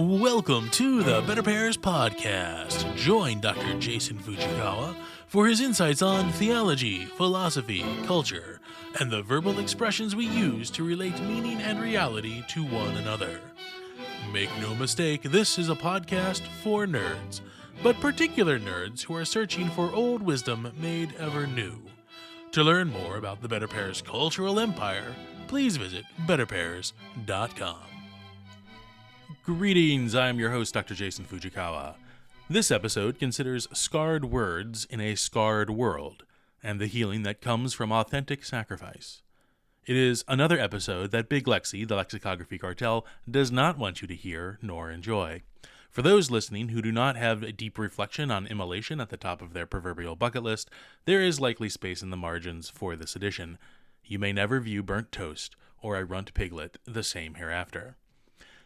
Welcome to the Better Pairs Podcast. Join Dr. Jason Fujikawa for his insights on theology, philosophy, culture, and the verbal expressions we use to relate meaning and reality to one another. Make no mistake, this is a podcast for nerds, but particular nerds who are searching for old wisdom made ever new. To learn more about the Better Pairs cultural empire, please visit betterpairs.com. Greetings, I am your host, Dr. Jason Fujikawa. This episode considers scarred words in a scarred world, and the healing that comes from authentic sacrifice. It is another episode that Big Lexi, the lexicography cartel, does not want you to hear nor enjoy. For those listening who do not have a deep reflection on immolation at the top of their proverbial bucket list, there is likely space in the margins for this edition. You may never view burnt toast or a runt piglet the same hereafter.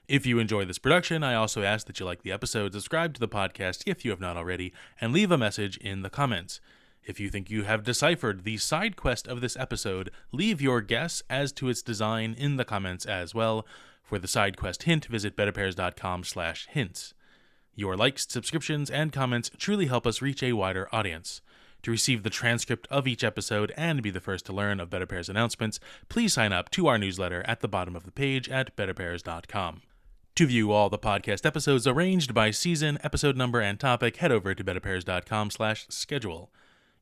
If you enjoy this production, I also ask that you like the episode, subscribe to the podcast if you have not already, and leave a message in the comments. If you think you have deciphered the side quest of this episode, leave your guess as to its design in the comments as well. For the side quest hint, visit betterpairs.com/hints. Your likes, subscriptions, and comments truly help us reach a wider audience. To receive the transcript of each episode and be the first to learn of Better Pairs announcements, please sign up to our newsletter at the bottom of the page at betterpairs.com. To view all the podcast episodes arranged by season, episode number, and topic, head over to betterpairs.com/schedule.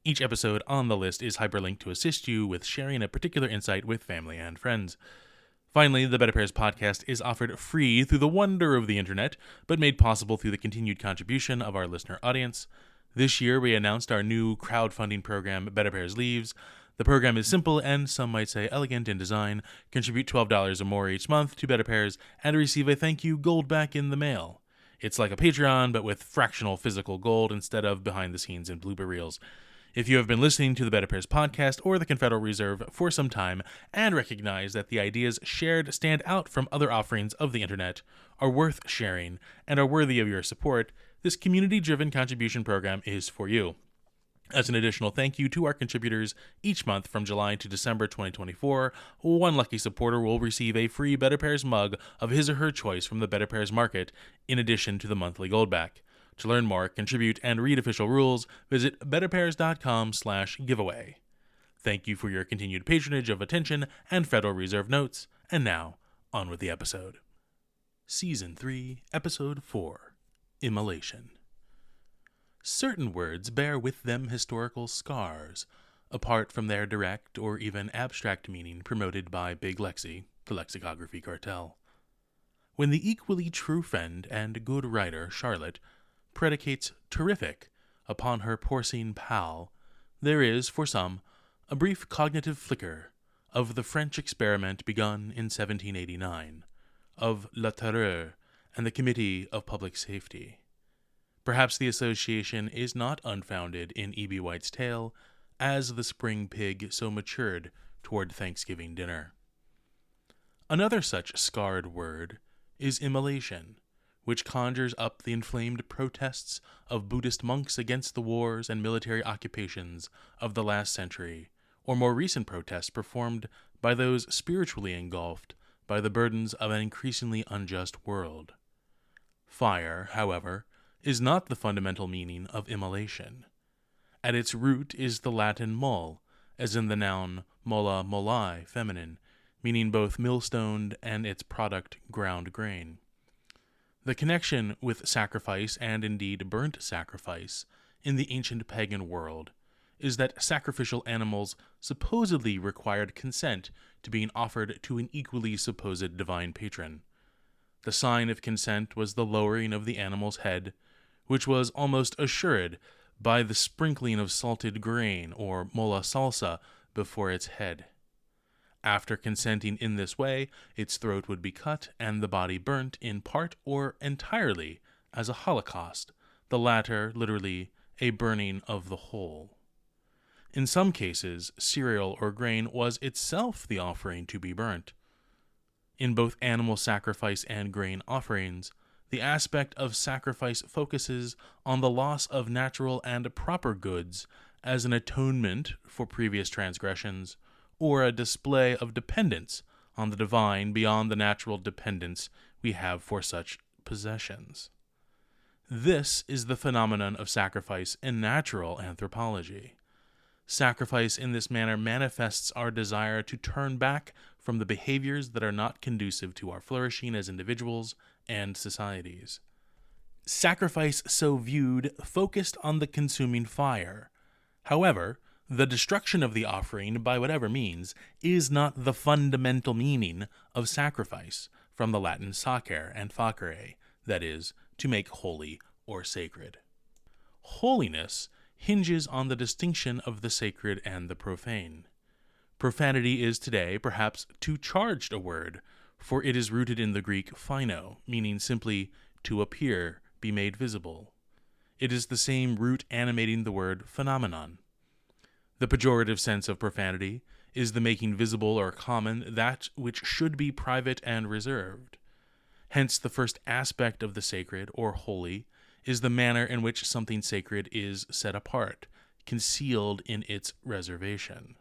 Each episode on the list is hyperlinked to assist you with sharing a particular insight with family and friends. Finally, the Better Pairs podcast is offered free through the wonder of the internet, but made possible through the continued contribution of our listener audience. This year, we announced our new crowdfunding program, Better Pairs Leaves. The program is simple and, some might say, elegant in design. Contribute $12 or more each month to Better Pairs and receive a thank you gold back in the mail. It's like a Patreon, but with fractional physical gold instead of behind the scenes and blooper reels. If you have been listening to the Better Pairs podcast or the Confederal Reserve for some time and recognize that the ideas shared stand out from other offerings of the internet, are worth sharing, and are worthy of your support, this community-driven contribution program is for you. As an additional thank you to our contributors, each month from July to December 2024, one lucky supporter will receive a free Better Pairs mug of his or her choice from the Better Pairs market, in addition to the monthly gold back. To learn more, contribute, and read official rules, visit betterpairs.com/giveaway. Thank you for your continued patronage of attention and Federal Reserve notes, and now, on with the episode. Season 3, Episode 4, Immolation. Certain words bear with them historical scars, apart from their direct or even abstract meaning promoted by Big Lexi, the lexicography cartel. When the equally true friend and good writer, Charlotte, predicates terrific upon her porcine pal, there is, for some, a brief cognitive flicker of the French experiment begun in 1789, of la Terreur and the Committee of Public Safety. Perhaps the association is not unfounded in E.B. White's tale, as the spring pig so matured toward Thanksgiving dinner. Another such scarred word is immolation, which conjures up the inflamed protests of Buddhist monks against the wars and military occupations of the last century, or more recent protests performed by those spiritually engulfed by the burdens of an increasingly unjust world. Fire, however, is not the fundamental meaning of immolation. At its root is the Latin mol, as in the noun mola molae, feminine, meaning both millstone and its product, ground grain. The connection with sacrifice, and indeed burnt sacrifice, in the ancient pagan world is that sacrificial animals supposedly required consent to being offered to an equally supposed divine patron. The sign of consent was the lowering of the animal's head, which was almost assured by the sprinkling of salted grain, or mola salsa, before its head. After consenting in this way, its throat would be cut and the body burnt in part or entirely as a holocaust, the latter literally a burning of the whole. In some cases, cereal or grain was itself the offering to be burnt. In both animal sacrifice and grain offerings, the aspect of sacrifice focuses on the loss of natural and proper goods as an atonement for previous transgressions, or a display of dependence on the divine beyond the natural dependence we have for such possessions. This is the phenomenon of sacrifice in natural anthropology. Sacrifice in this manner manifests our desire to turn back from the behaviors that are not conducive to our flourishing as individuals and societies. Sacrifice so viewed focused on the consuming fire. However, the destruction of the offering by whatever means is not the fundamental meaning of sacrifice, from the Latin sacer and facere, that is, to make holy or sacred. Holiness hinges on the distinction of the sacred and the profane. Profanity is today perhaps too charged a word, for it is rooted in the Greek phino, meaning simply to appear, be made visible. It is the same root animating the word phenomenon. The pejorative sense of profanity is the making visible or common that which should be private and reserved. Hence, the first aspect of the sacred, or holy, is the manner in which something sacred is set apart, concealed in its reservation.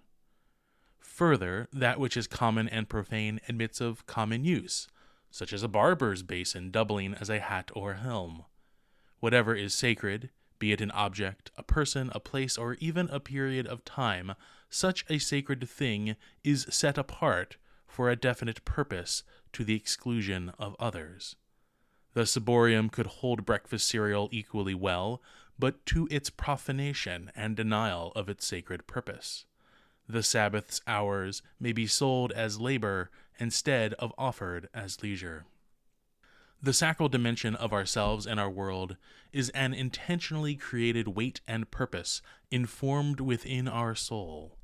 Further, that which is common and profane admits of common use, such as a barber's basin doubling as a hat or helm. Whatever is sacred, be it an object, a person, a place, or even a period of time, such a sacred thing is set apart for a definite purpose to the exclusion of others. The ciborium could hold breakfast cereal equally well, but to its profanation and denial of its sacred purpose. The Sabbath's hours may be sold as labor instead of offered as leisure. The sacral dimension of ourselves and our world is an intentionally created weight and purpose informed within our soul.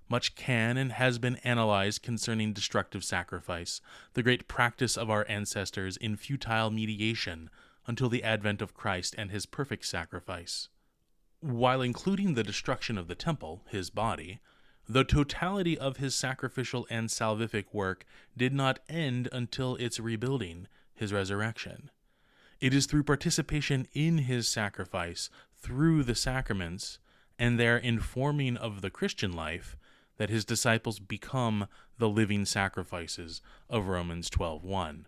Much can and has been analyzed concerning destructive sacrifice, the great practice of our ancestors in futile mediation until the advent of Christ and his perfect sacrifice. While including the destruction of the temple, his body, the totality of his sacrificial and salvific work did not end until its rebuilding, his resurrection. It is through participation in his sacrifice, through the sacraments, and their informing of the Christian life, that his disciples become the living sacrifices of Romans 12:1,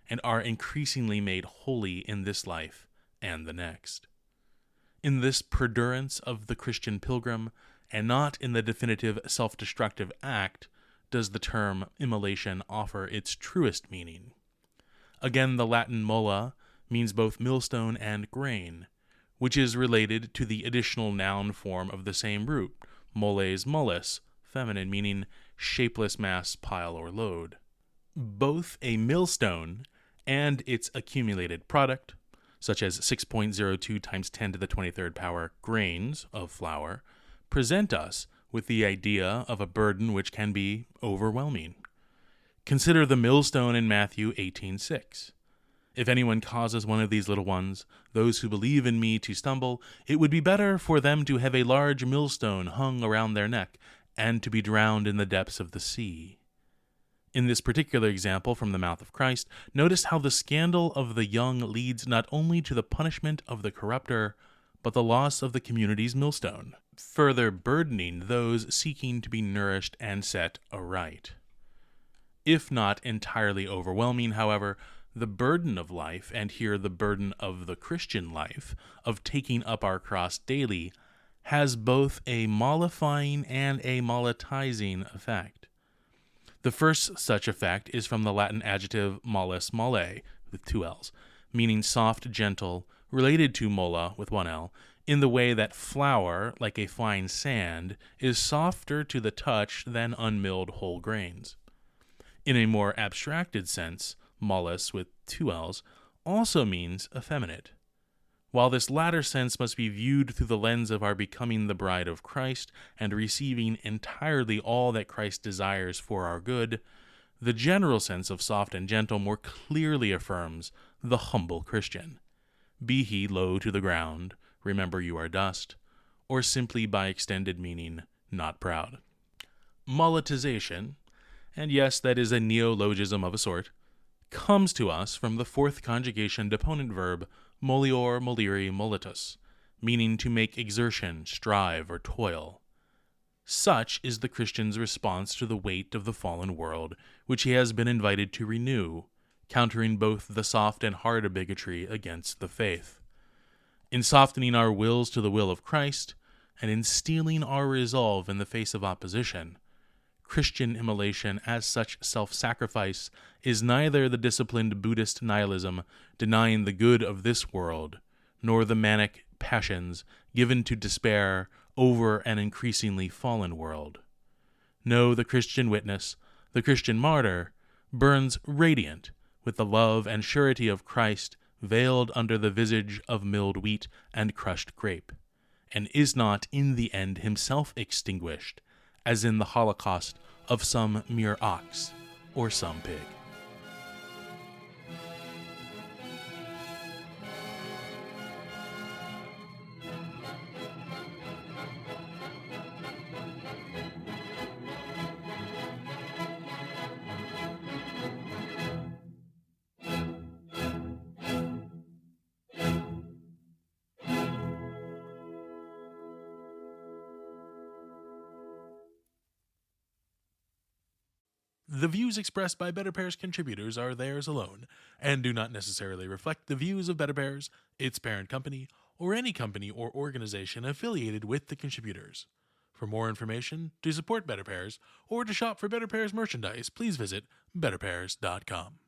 and are increasingly made holy in this life and the next. In this perdurance of the Christian pilgrim, and not in the definitive self-destructive act, does the term immolation offer its truest meaning. Again, the Latin mola means both millstone and grain, which is related to the additional noun form of the same root, moles mollis, feminine, meaning shapeless mass, pile, or load. Both a millstone and its accumulated product, such as 6.02 times 10 to the 23rd power grains of flour, present us with the idea of a burden which can be overwhelming. Consider the millstone in Matthew 18:6. If anyone causes one of these little ones, those who believe in me, to stumble, it would be better for them to have a large millstone hung around their neck and to be drowned in the depths of the sea. In this particular example from the mouth of Christ, notice how the scandal of the young leads not only to the punishment of the corrupter, but the loss of the community's millstone, further burdening those seeking to be nourished and set aright. If not entirely overwhelming, however, the burden of life, and here the burden of the Christian life, of taking up our cross daily, has both a mollifying and a mollatizing effect. The first such effect is from the Latin adjective mollus molae, with two L's, meaning soft, gentle, related to mola, with one L, in the way that flour, like a fine sand, is softer to the touch than unmilled whole grains. In a more abstracted sense, mollus, with two L's, also means effeminate. While this latter sense must be viewed through the lens of our becoming the bride of Christ and receiving entirely all that Christ desires for our good, the general sense of soft and gentle more clearly affirms the humble Christian. Be he low to the ground, remember you are dust, or simply by extended meaning, not proud. Mollatization, and yes, that is a neologism of a sort, comes to us from the fourth conjugation deponent verb molior, moliri, molitus, meaning to make exertion, strive, or toil. Such is the Christian's response to the weight of the fallen world, which he has been invited to renew, countering both the soft and hard bigotry against the faith. In softening our wills to the will of Christ, and in steeling our resolve in the face of opposition, Christian immolation as such self-sacrifice is neither the disciplined Buddhist nihilism denying the good of this world, nor the manic passions given to despair over an increasingly fallen world. No, the Christian witness, the Christian martyr, burns radiant with the love and surety of Christ veiled under the visage of milled wheat and crushed grape, and is not in the end himself extinguished, as in the holocaust of some mere ox or some pig. The views expressed by Better Pairs contributors are theirs alone, and do not necessarily reflect the views of Better Pairs, its parent company, or any company or organization affiliated with the contributors. For more information, to support Better Pairs, or to shop for Better Pairs merchandise, please visit betterpairs.com.